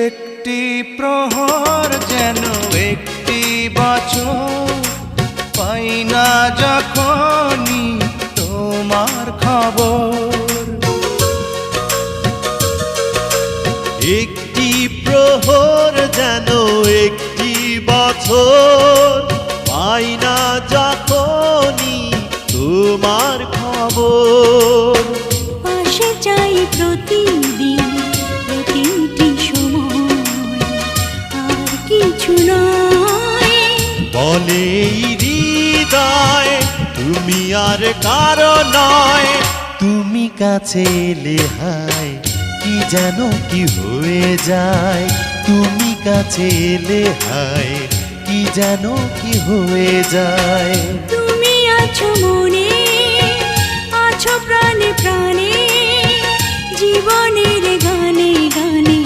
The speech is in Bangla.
একটি প্রহর যেন একটি বছর, পাই না যখনই তোমার খবর। একটি প্রহর যেন একটি বছর, পাই না যখনই তোমার খবর। পাশে চাই প্রতিদিন প্রতিটি সময়, আর কিছু নয়। বলে হৃদয় তুমি আর কারো নয়, তুমি কাছে এলে হায় কি যেন কি হয়ে যায়। তুমি কাছে এলে হায় কি যেন কি হয়ে যায়। তুমি আছো মনে, আছো প্রাণে প্রাণে, জীবনের গানে গানে